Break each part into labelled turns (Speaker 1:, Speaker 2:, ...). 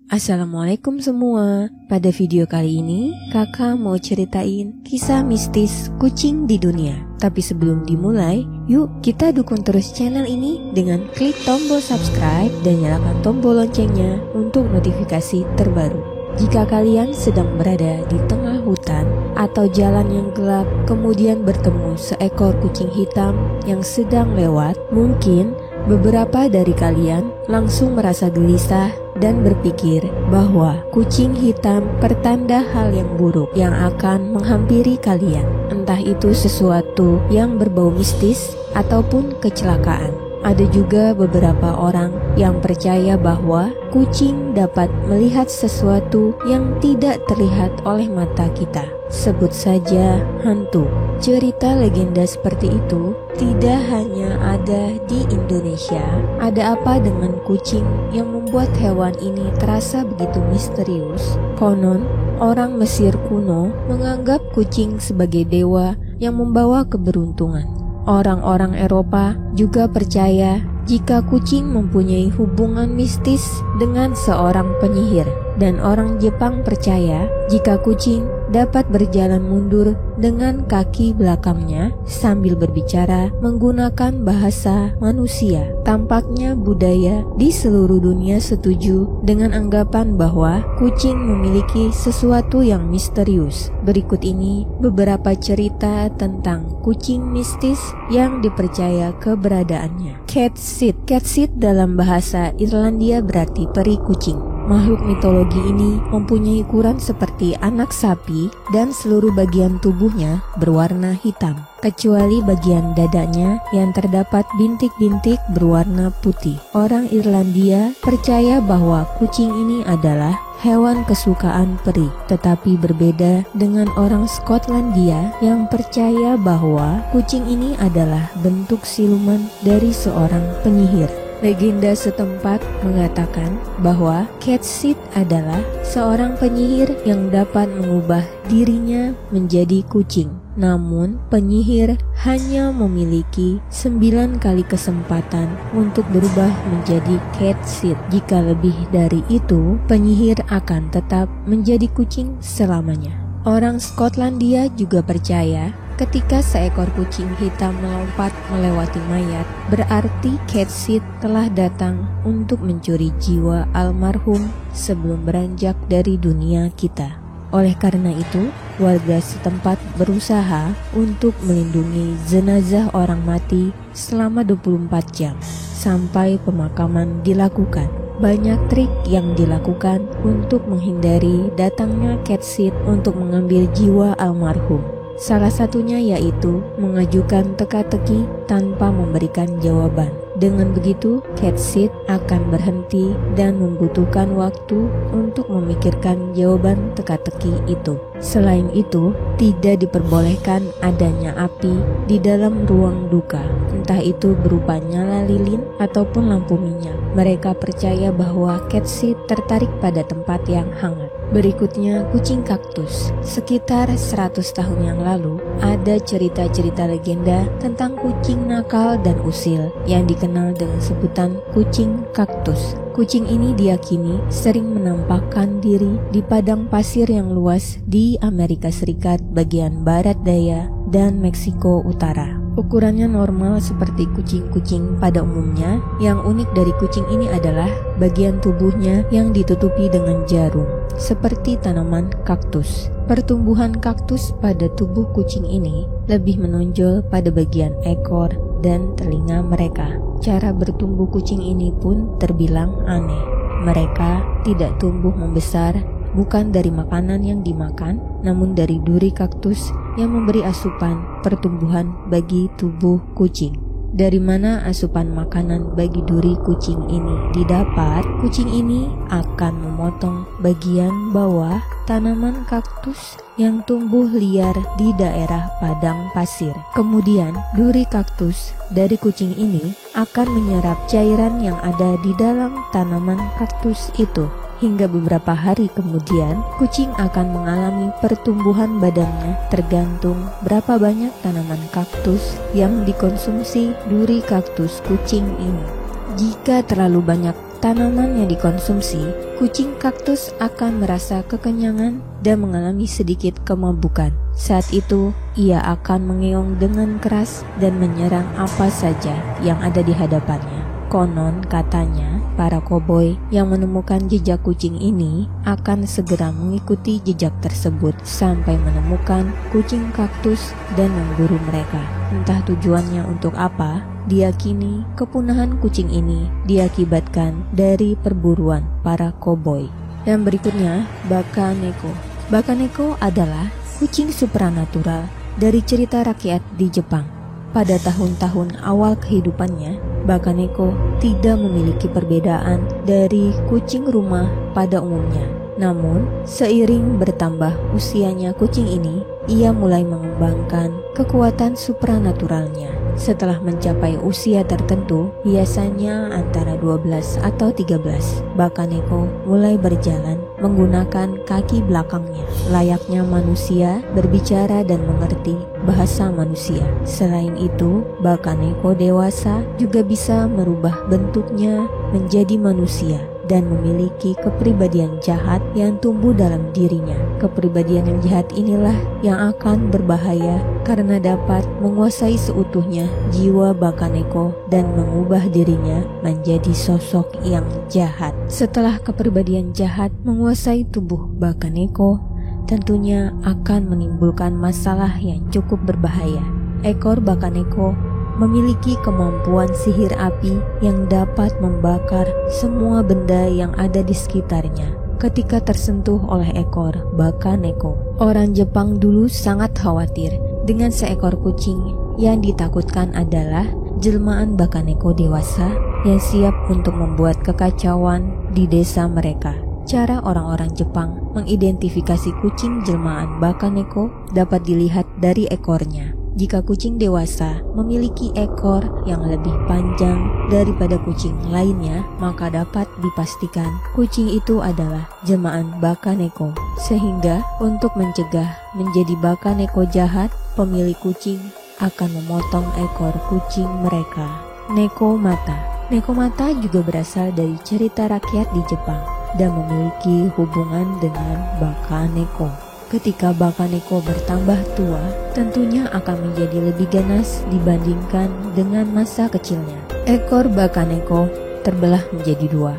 Speaker 1: Assalamualaikum semua. Pada video kali ini, kakak mau ceritain kisah mistis kucing di dunia. Tapi sebelum dimulai, yuk kita dukung terus channel ini dengan klik tombol subscribe dan nyalakan tombol loncengnya untuk notifikasi terbaru. Jika kalian sedang berada di tengah hutan atau jalan yang gelap, kemudian bertemu seekor kucing hitam yang sedang lewat, mungkin beberapa dari kalian langsung merasa gelisah dan berpikir bahwa kucing hitam pertanda hal yang buruk yang akan menghampiri kalian. Entah itu sesuatu yang berbau mistis ataupun kecelakaan. Ada juga beberapa orang yang percaya bahwa kucing dapat melihat sesuatu yang tidak terlihat oleh mata kita. Sebut saja hantu. Cerita legenda seperti itu tidak hanya ada di Indonesia. Ada apa dengan kucing yang membuat hewan ini terasa begitu misterius? Konon, orang Mesir kuno menganggap kucing sebagai dewa yang membawa keberuntungan. Orang-orang Eropa juga percaya jika kucing mempunyai hubungan mistis dengan seorang penyihir. Dan orang Jepang percaya jika kucing dapat berjalan mundur dengan kaki belakangnya sambil berbicara menggunakan bahasa manusia. Tampaknya budaya di seluruh dunia setuju dengan anggapan bahwa kucing memiliki sesuatu yang misterius. Berikut ini beberapa cerita tentang kucing mistis yang dipercaya keberadaannya. Cat Seat. Cat Seat dalam bahasa Irlandia berarti peri kucing. Makhluk mitologi ini mempunyai ukuran seperti anak sapi dan seluruh bagian tubuhnya berwarna hitam, kecuali bagian dadanya yang terdapat bintik-bintik berwarna putih. Orang Irlandia percaya bahwa kucing ini adalah hewan kesukaan peri, tetapi berbeda dengan orang Skotlandia yang percaya bahwa kucing ini adalah bentuk siluman dari seorang penyihir. Legenda setempat mengatakan bahwa Cat Seat adalah seorang penyihir yang dapat mengubah dirinya menjadi kucing. Namun, penyihir hanya memiliki 9 kali kesempatan untuk berubah menjadi Cat Seat. Jika lebih dari itu, penyihir akan tetap menjadi kucing selamanya. Orang Skotlandia juga percaya ketika seekor kucing hitam melompat melewati mayat, berarti Cat Seat telah datang untuk mencuri jiwa almarhum sebelum beranjak dari dunia kita. Oleh karena itu, warga setempat berusaha untuk melindungi jenazah orang mati selama 24 jam sampai pemakaman dilakukan. Banyak trik yang dilakukan untuk menghindari datangnya Cat Seat untuk mengambil jiwa almarhum. Salah satunya yaitu mengajukan teka-teki tanpa memberikan jawaban. Dengan begitu, Cat Seat akan berhenti dan membutuhkan waktu untuk memikirkan jawaban teka-teki itu. Selain itu, tidak diperbolehkan adanya api di dalam ruang duka, entah itu berupa nyala lilin ataupun lampu minyak. Mereka percaya bahwa Cat Seat tertarik pada tempat yang hangat. Berikutnya, kucing kaktus. Sekitar 100 tahun yang lalu, ada cerita-cerita legenda tentang kucing nakal dan usil yang dikenal dengan sebutan kucing kaktus. Kucing ini diyakini sering menampakkan diri di padang pasir yang luas di Amerika Serikat bagian barat daya dan Meksiko Utara. Ukurannya normal seperti kucing-kucing pada umumnya. Yang unik dari kucing ini adalah bagian tubuhnya yang ditutupi dengan jarum, seperti tanaman kaktus. Pertumbuhan kaktus pada tubuh kucing ini lebih menonjol pada bagian ekor dan telinga mereka. Cara bertumbuh kucing ini pun terbilang aneh. Mereka tidak tumbuh membesar, bukan dari makanan yang dimakan, namun dari duri kaktus yang memberi asupan pertumbuhan bagi tubuh kucing. Dari mana asupan makanan bagi duri kucing ini didapat? Kucing ini akan memotong bagian bawah tanaman kaktus yang tumbuh liar di daerah padang pasir. Kemudian, duri kaktus dari kucing ini akan menyerap cairan yang ada di dalam tanaman kaktus itu. Hingga beberapa hari kemudian, kucing akan mengalami pertumbuhan badannya tergantung berapa banyak tanaman kaktus yang dikonsumsi duri kaktus kucing ini. Jika terlalu banyak tanaman yang dikonsumsi, kucing kaktus akan merasa kekenyangan dan mengalami sedikit kemabukan. Saat itu, ia akan mengeong dengan keras dan menyerang apa saja yang ada di hadapannya. Konon katanya, para koboi yang menemukan jejak kucing ini akan segera mengikuti jejak tersebut sampai menemukan kucing kaktus dan memburu mereka. Entah tujuannya untuk apa, diyakini kepunahan kucing ini diakibatkan dari perburuan para koboi. Dan berikutnya, Bakaneko. Bakaneko adalah kucing supranatural dari cerita rakyat di Jepang. Pada tahun-tahun awal kehidupannya, Bakaneko tidak memiliki perbedaan dari kucing rumah pada umumnya. Namun, seiring bertambah usianya kucing ini, ia mulai mengembangkan kekuatan supranaturalnya. Setelah mencapai usia tertentu, biasanya antara 12 atau 13, Bakaneko mulai berjalan menggunakan kaki belakangnya, layaknya manusia, berbicara dan mengerti bahasa manusia. Selain itu, Bakaneko dewasa juga bisa merubah bentuknya menjadi manusia dan memiliki kepribadian jahat yang tumbuh dalam dirinya. Kepribadian yang jahat inilah yang akan berbahaya karena dapat menguasai seutuhnya jiwa Bakaneko dan mengubah dirinya menjadi sosok yang jahat. Setelah kepribadian jahat menguasai tubuh Bakaneko, tentunya akan menimbulkan masalah yang cukup berbahaya. Ekor Bakaneko memiliki kemampuan sihir api yang dapat membakar semua benda yang ada di sekitarnya ketika tersentuh oleh ekor Bakaneko. Orang Jepang dulu sangat khawatir dengan seekor kucing yang ditakutkan adalah jelmaan Bakaneko dewasa yang siap untuk membuat kekacauan di desa mereka. Cara orang-orang Jepang mengidentifikasi kucing jelmaan Bakaneko dapat dilihat dari ekornya. Jika kucing dewasa memiliki ekor yang lebih panjang daripada kucing lainnya, maka dapat dipastikan kucing itu adalah jelmaan Bakaneko. Sehingga untuk mencegah menjadi Bakaneko jahat, pemilik kucing akan memotong ekor kucing mereka. Nekomata. Nekomata juga berasal dari cerita rakyat di Jepang dan memiliki hubungan dengan Bakaneko. Ketika Bakaneko bertambah tua, tentunya akan menjadi lebih ganas dibandingkan dengan masa kecilnya. Ekor Bakaneko terbelah menjadi dua,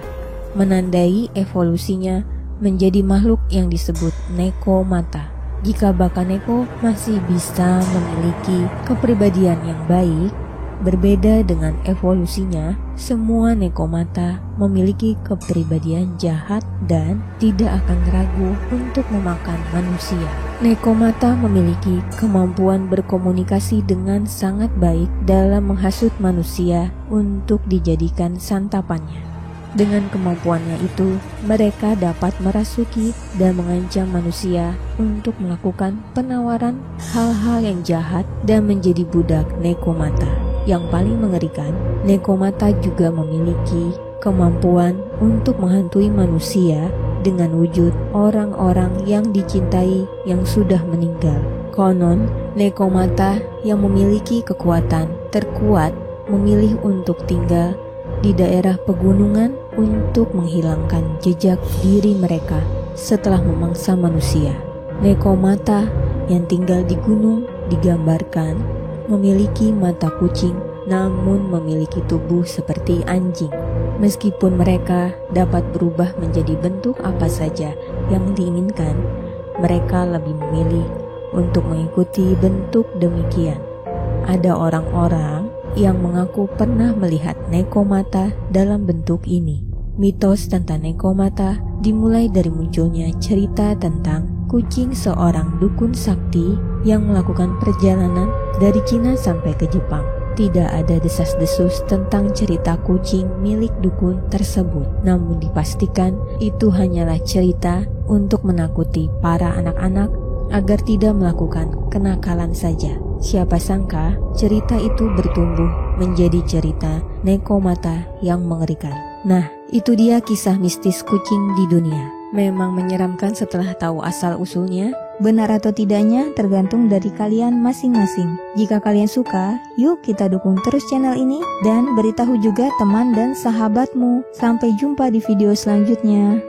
Speaker 1: menandai evolusinya menjadi makhluk yang disebut Nekomata. Jika Bakaneko masih bisa memiliki kepribadian yang baik, berbeda dengan evolusinya, semua Nekomata memiliki kepribadian jahat dan tidak akan ragu untuk memakan manusia. Nekomata memiliki kemampuan berkomunikasi dengan sangat baik dalam menghasut manusia untuk dijadikan santapannya. Dengan kemampuannya itu, mereka dapat merasuki dan mengancam manusia untuk melakukan penawaran hal-hal yang jahat dan menjadi budak Nekomata. Yang paling mengerikan, Nekomata juga memiliki kemampuan untuk menghantui manusia dengan wujud orang-orang yang dicintai yang sudah meninggal. Konon, Nekomata yang memiliki kekuatan terkuat memilih untuk tinggal di daerah pegunungan untuk menghilangkan jejak diri mereka setelah memangsa manusia. Nekomata yang tinggal di gunung digambarkan memiliki mata kucing namun memiliki tubuh seperti anjing. Meskipun mereka dapat berubah menjadi bentuk apa saja yang diinginkan, mereka lebih memilih untuk mengikuti bentuk demikian. Ada orang-orang yang mengaku pernah melihat Nekomata dalam bentuk ini. Mitos tentang Nekomata dimulai dari munculnya cerita tentang kucing seorang dukun sakti yang melakukan perjalanan dari Cina sampai ke Jepang. Tidak ada desas-desus tentang cerita kucing milik dukun tersebut, namun dipastikan itu hanyalah cerita untuk menakuti para anak-anak agar tidak melakukan kenakalan saja. Siapa sangka cerita itu bertumbuh menjadi cerita Nekomata yang mengerikan. Nah, itu dia kisah mistis kucing di dunia. Memang menyeramkan setelah tahu asal-usulnya,
Speaker 2: Benar atau tidaknya tergantung dari kalian masing-masing. Jika kalian suka, yuk kita dukung terus channel ini dan beritahu juga teman dan sahabatmu. Sampai jumpa di video selanjutnya.